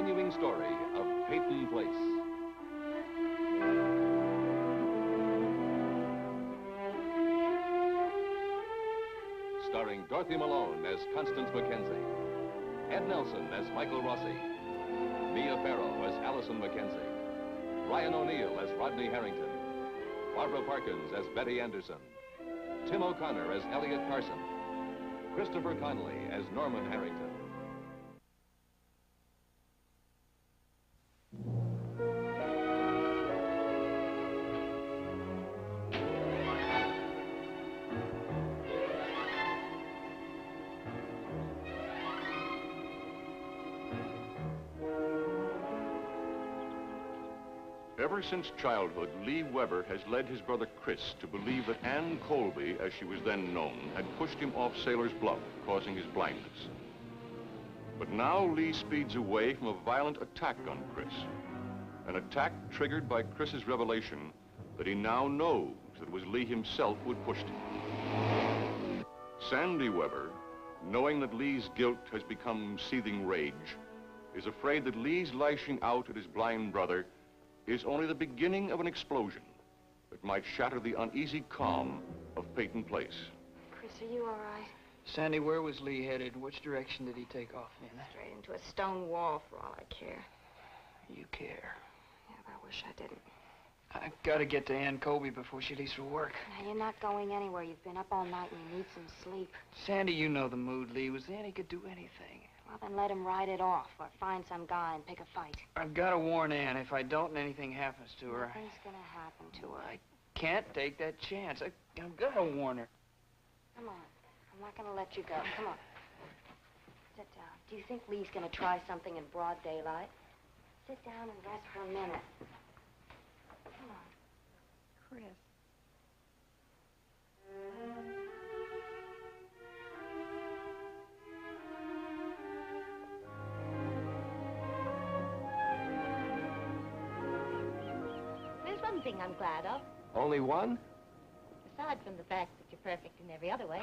continuing story of Peyton Place. Starring Dorothy Malone as Constance Mackenzie, Ed Nelson as Michael Rossi, Mia Farrow as Allison Mackenzie, Ryan O'Neill as Rodney Harrington, Barbara Parkins as Betty Anderson, Tim O'Connor as Elliot Carson, Christopher Connolly as Norman Harrington. Ever since childhood, Lee Weber has led his brother Chris to believe that Ann Colby, as she was then known, had pushed him off Sailor's Bluff, causing his blindness. But now Lee speeds away from a violent attack on Chris. An attack triggered by Chris's revelation that he now knows that it was Lee himself who had pushed him. Sandy Weber, knowing that Lee's guilt has become seething rage, is afraid that Lee's lashing out at his blind brother is only the beginning of an explosion that might shatter the uneasy calm of Peyton Place. Chris, are you all right? Sandy, where was Lee headed? Which direction did he take off in? Straight into a stone wall, for all I care. You care? Yeah, but I wish I didn't. I gotta get to Ann Colby before she leaves for work. Now, you're not going anywhere. You've been up all night and you need some sleep. Sandy, you know the mood Lee was in. He could do anything. Well, then let him ride it off or find some guy and pick a fight. I've got to warn Ann. If I don't and anything happens to her... Nothing's gonna happen to her. I can't take that chance. I've got to warn her. Come on. I'm not gonna let you go. Come on. Sit down. Do you think Lee's gonna try something in broad daylight? Sit down and rest for a minute. Come on. Chris. There's one thing I'm glad of, Only one? aside from the fact that you're perfect in every other way.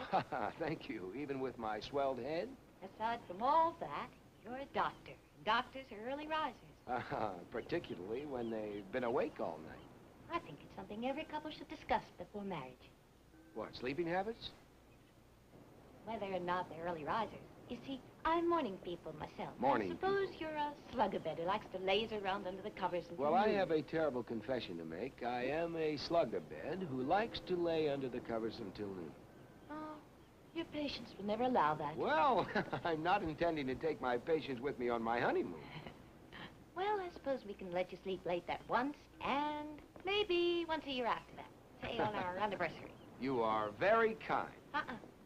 Thank you. Even with my swelled head? Aside from all that, you're a doctor. Doctors are early risers. Particularly when they've been awake all night. I think it's something every couple should discuss before marriage. What, sleeping habits? Whether or not they're early risers. You see, I'm morning people myself. Morning I suppose you're a slug-a-bed who likes to laze around under the covers and... Well, I have a terrible confession to make. I am a slug-a-bed who likes to lay under the covers until noon. Oh, your patience will never allow that. Well, I'm not intending to take my patients with me on my honeymoon. Well, I suppose we can let you sleep late that once, and maybe once a year after that. Say on our anniversary. You are very kind.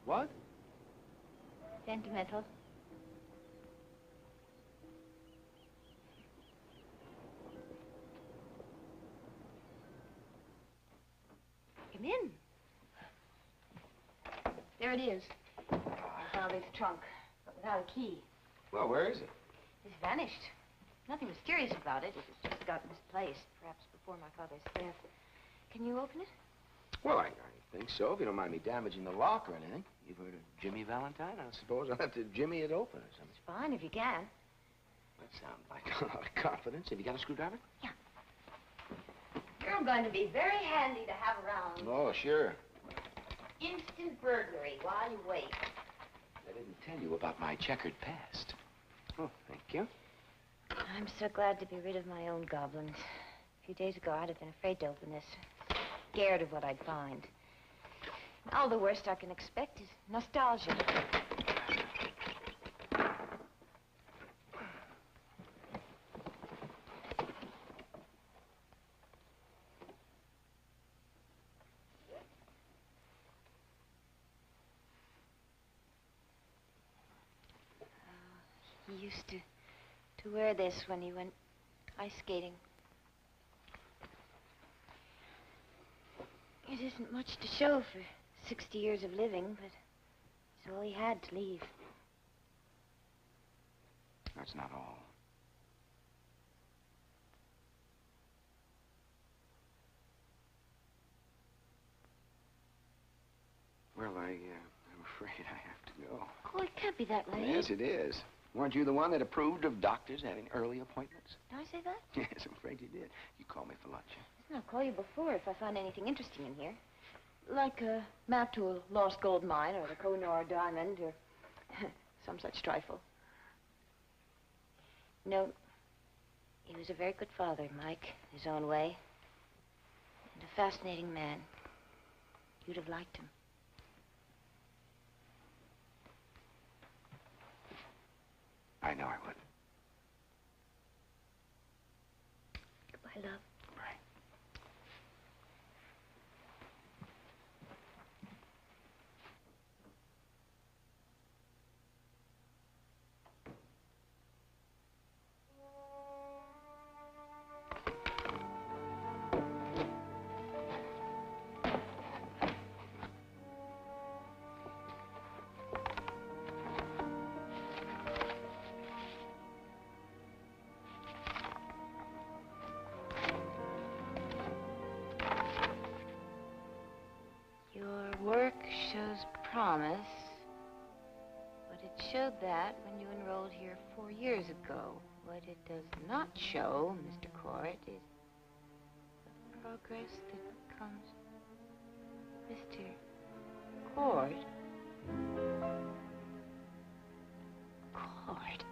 What? Sentimental. Come in. There it is. My father's trunk, but without a key. Well, where is it? It's vanished. Nothing mysterious about it. It just got misplaced, perhaps before my father's death. Can you open it? Well, I think so, if you don't mind me damaging the lock or anything. You've heard of Jimmy Valentine? I suppose I'll have to jimmy it open or something. It's fine if you can. That sounds like a lot of confidence. Have you got a screwdriver? Yeah. You're going to be very handy to have around. Oh, sure. Instant burglary while you wait. I didn't tell you about my checkered past. Oh, thank you. I'm so glad to be rid of my own goblins. A few days ago, I'd have been afraid to open this. Scared of what I'd find. All the worst I can expect is nostalgia. He used to wear this when he went ice skating. It isn't much to show for 60 years of living, but it's all he had to leave. That's not all. Well, I'm afraid I have to go. Oh, it can't be that late. Yes, it is. Weren't you the one that approved of doctors having early appointments? Did I say that? Yes, I'm afraid you did. You called me for lunch. Listen, I'll call you before if I find anything interesting in here. Like a map to a lost gold mine or the Koh-Nor diamond or some such trifle. No, he was a very good father, Mike, his own way. And a fascinating man. You'd have liked him. I know I would. Goodbye, love. Right. Your work shows promise, but it showed that when you enrolled here 4 years ago. What it does not show, Mr. Court, is the progress that comes. Mr. Court? Court?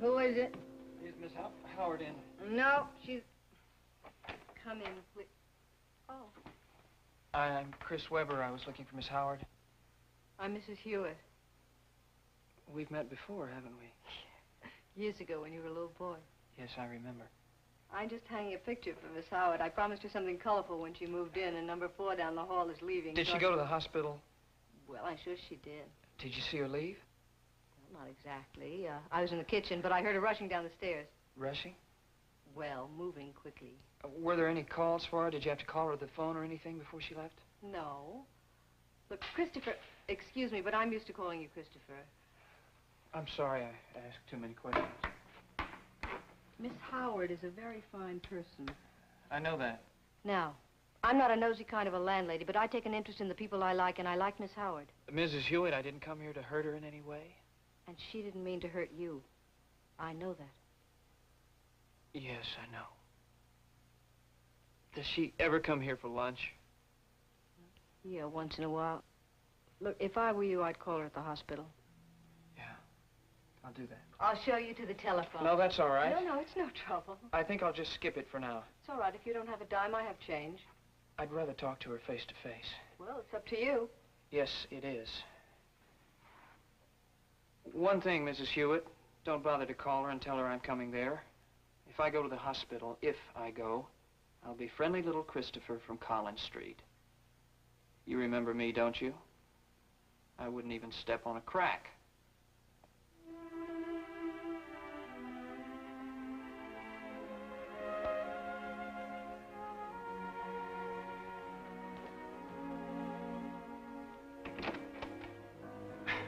Who is it? Is Miss Howard in? No, she's... Come in, please. Oh, I'm Chris Weber. I was looking for Miss Howard. I'm Mrs. Hewitt. We've met before, haven't we? Years ago when you were a little boy. Yes, I remember. I'm just hanging a picture for Miss Howard. I promised her something colorful when she moved in, and number 4 down the hall is leaving. Did so she go to the hospital? Well, I'm sure she did. Did you see her leave? Well, not exactly. I was in the kitchen, but I heard her rushing down the stairs. Rushing? Well, moving quickly. Were there any calls for her? Did you have to call her to the phone or anything before she left? No. Look, Christopher, excuse me, but I'm used to calling you Christopher. I'm sorry I asked too many questions. Miss Howard is a very fine person. I know that. Now, I'm not a nosy kind of a landlady, but I take an interest in the people I like, and I like Miss Howard. Mrs. Hewitt, I didn't come here to hurt her in any way. And she didn't mean to hurt you. I know that. Yes, I know. Does she ever come here for lunch? Yeah, once in a while. Look, if I were you, I'd call her at the hospital. Yeah, I'll do that. I'll show you to the telephone. No, that's all right. No, it's no trouble. I think I'll just skip it for now. It's all right. If you don't have a dime, I have change. I'd rather talk to her face to face. Well, it's up to you. Yes, it is. One thing, Mrs. Hewitt. Don't bother to call her and tell her I'm coming there. If I go to the hospital, if I go, I'll be friendly little Christopher from Collins Street. You remember me, don't you? I wouldn't even step on a crack.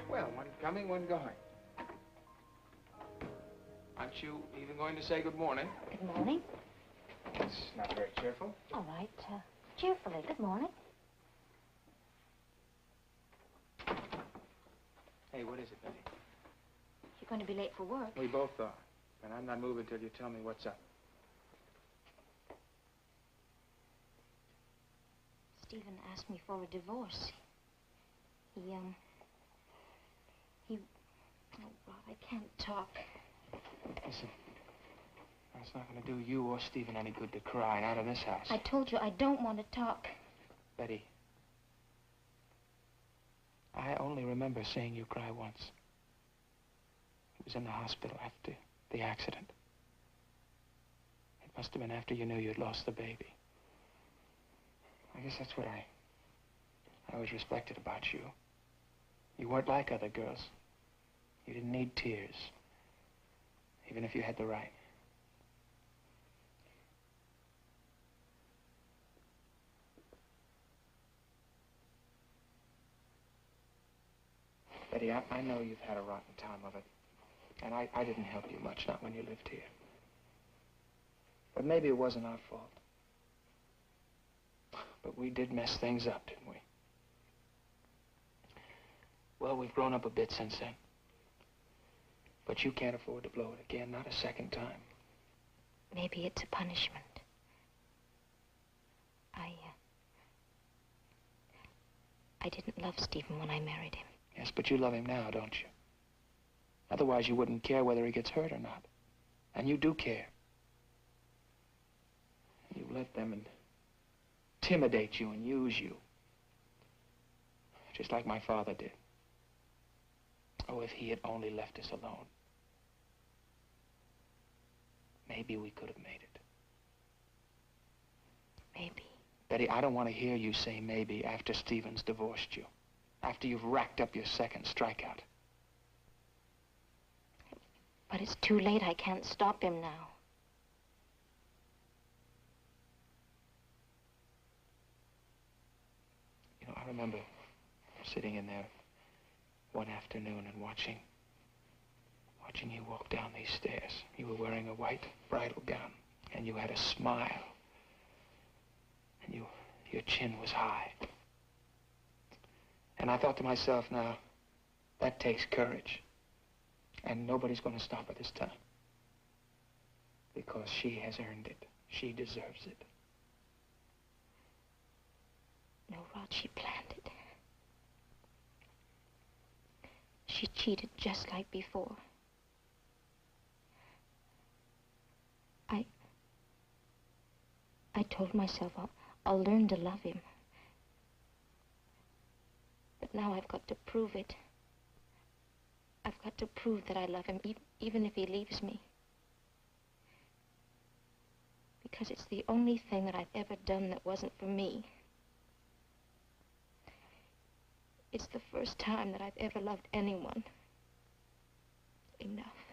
Well, one coming, one going. Aren't you even going to say good morning? Good morning. It's not very cheerful. All right, cheerfully. Good morning. Hey, what is it, Betty? You're going to be late for work. We both are. And I'm not moving till you tell me what's up. Stephen asked me for a divorce. Oh, Rod, I can't talk. Listen, it's not going to do you or Stephen any good to cry, not in this house. I told you I don't want to talk. Betty, I only remember seeing you cry once. It was in the hospital after the accident. It must have been after you knew you'd lost the baby. I guess that's what I always respected about you. You weren't like other girls. You didn't need tears, even if you had the right. Betty, I know you've had a rotten time of it. And I didn't help you much, not when you lived here. But maybe it wasn't our fault. But we did mess things up, didn't we? Well, we've grown up a bit since then. But you can't afford to blow it again, not a second time. Maybe it's a punishment. I didn't love Stephen when I married him. Yes, but you love him now, don't you? Otherwise, you wouldn't care whether he gets hurt or not. And you do care. You let them intimidate you and use you. Just like my father did. Oh, if he had only left us alone. Maybe we could have made it. Maybe. Betty, I don't want to hear you say maybe after Stephen's divorced you. After you've racked up your second strikeout. But it's too late. I can't stop him now. You know, I remember sitting in there one afternoon and watching you walk down these stairs. You were wearing a white bridal gown, and you had a smile. And your chin was high. And I thought to myself, now, that takes courage. And nobody's going to stop her this time. Because she has earned it. She deserves it. No, Rod, she planned it. She cheated just like before. I told myself I'll learn to love him. But now I've got to prove it. I've got to prove that I love him, even if he leaves me. Because it's the only thing that I've ever done that wasn't for me. It's the first time that I've ever loved anyone enough.